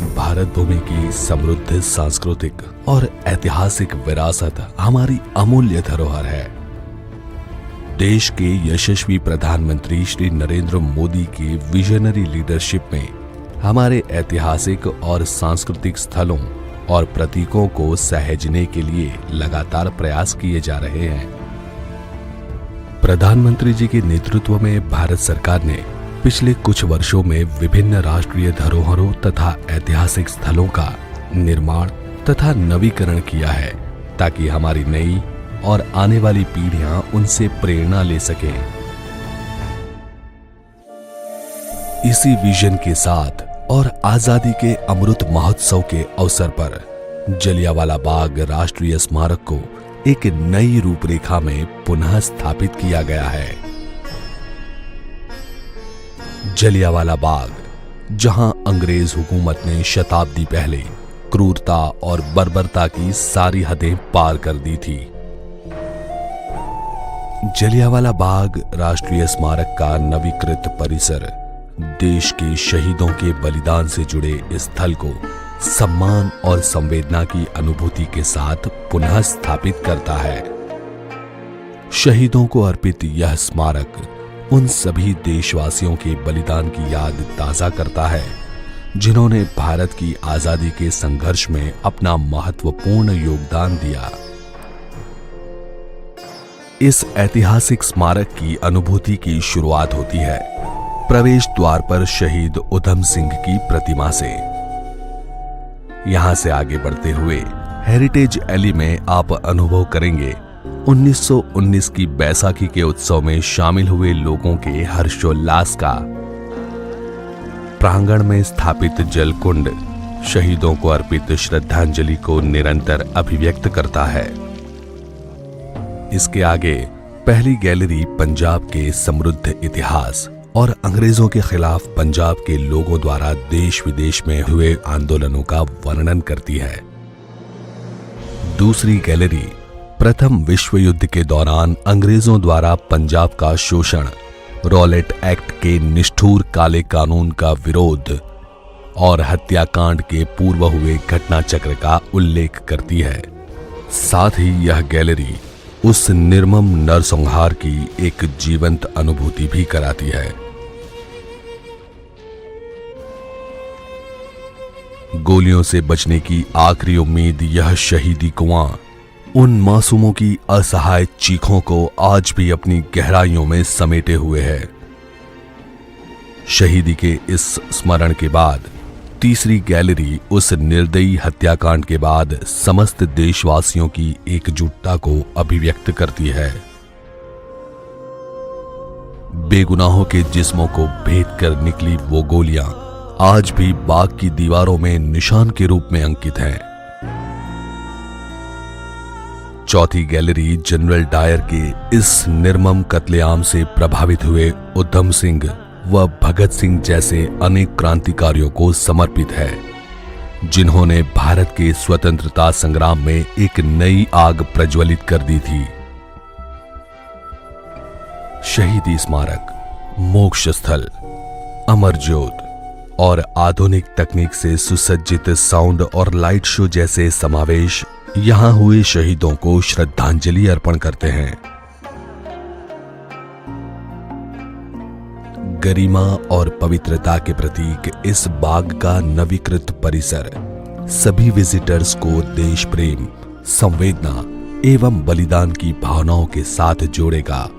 भारत भूमि की समृद्ध सांस्कृतिक और ऐतिहासिक विरासत हमारी अमूल्य धरोहर है। देश के यशस्वी प्रधानमंत्री श्री नरेंद्र मोदी के विजनरी लीडरशिप में हमारे ऐतिहासिक और सांस्कृतिक स्थलों और प्रतीकों को सहेजने के लिए लगातार प्रयास किए जा रहे हैं। प्रधानमंत्री जी के नेतृत्व में भारत सरकार ने पिछले कुछ वर्षों में विभिन्न राष्ट्रीय धरोहरों तथा ऐतिहासिक स्थलों का निर्माण तथा नवीकरण किया है, ताकि हमारी नई और आने वाली पीढ़ियां उनसे प्रेरणा ले सकें। इसी विजन के साथ और आजादी के अमृत महोत्सव के अवसर पर जलियांवाला बाग राष्ट्रीय स्मारक को एक नई रूपरेखा में पुनः स्थापित किया गया है। जलियांवाला बाग, जहां अंग्रेज हुकूमत ने शताब्दी पहले क्रूरता और बर्बरता की सारी हदें पार कर दी थी। जलियांवाला बाग राष्ट्रीय स्मारक का नवीकृत परिसर देश के शहीदों के बलिदान से जुड़े इस स्थल को सम्मान और संवेदना की अनुभूति के साथ पुनः स्थापित करता है। शहीदों को अर्पित यह स्मारक उन सभी देशवासियों के बलिदान की याद ताजा करता है, जिन्होंने भारत की आजादी के संघर्ष में अपना महत्वपूर्ण योगदान दिया। इस ऐतिहासिक स्मारक की अनुभूति की शुरुआत होती है प्रवेश द्वार पर शहीद उधम सिंह की प्रतिमा से। यहां से आगे बढ़ते हुए हेरिटेज एली में आप अनुभव करेंगे 1919 की बैसाखी के उत्सव में शामिल हुए लोगों के हर्षोल्लास का। प्रांगण में स्थापित जलकुंड शहीदों को अर्पित श्रद्धांजलि को निरंतर अभिव्यक्त करता है। इसके आगे पहली गैलरी पंजाब के समृद्ध इतिहास और अंग्रेजों के खिलाफ पंजाब के लोगों द्वारा देश विदेश में हुए आंदोलनों का वर्णन करती है। दूसरी गैलरी प्रथम विश्व युद्ध के दौरान अंग्रेजों द्वारा पंजाब का शोषण, रॉलेट एक्ट के निष्ठुर काले कानून का विरोध और हत्याकांड के पूर्व हुए घटना चक्र का उल्लेख करती है। साथ ही यह गैलरी उस निर्मम नरसंहार की एक जीवंत अनुभूति भी कराती है। गोलियों से बचने की आखिरी उम्मीद यह शहीदी कुआं उन मासूमों की असहाय चीखों को आज भी अपनी गहराइयों में समेटे हुए है। शहीदी के इस स्मरण के बाद तीसरी गैलरी उस निर्दयी हत्याकांड के बाद समस्त देशवासियों की एकजुटता को अभिव्यक्त करती है। बेगुनाहों के जिस्मों को भेद कर निकली वो गोलियां आज भी बाग की दीवारों में निशान के रूप में अंकित हैं। चौथी गैलरी जनरल डायर के इस निर्मम कत्लेआम से प्रभावित हुए उधम सिंह व भगत सिंह जैसे अनेक क्रांतिकारियों को समर्पित है, जिन्होंने भारत के स्वतंत्रता संग्राम में एक नई आग प्रज्वलित कर दी थी। शहीदी स्मारक, मोक्ष स्थल, अमर ज्योत और आधुनिक तकनीक से सुसज्जित साउंड और लाइट शो जैसे समावेश यहां हुए शहीदों को श्रद्धांजलि अर्पण करते हैं। गरिमा और पवित्रता के प्रतीक इस बाग का नवीकृत परिसर सभी विजिटर्स को देश प्रेम, संवेदना एवं बलिदान की भावनाओं के साथ जोड़ेगा।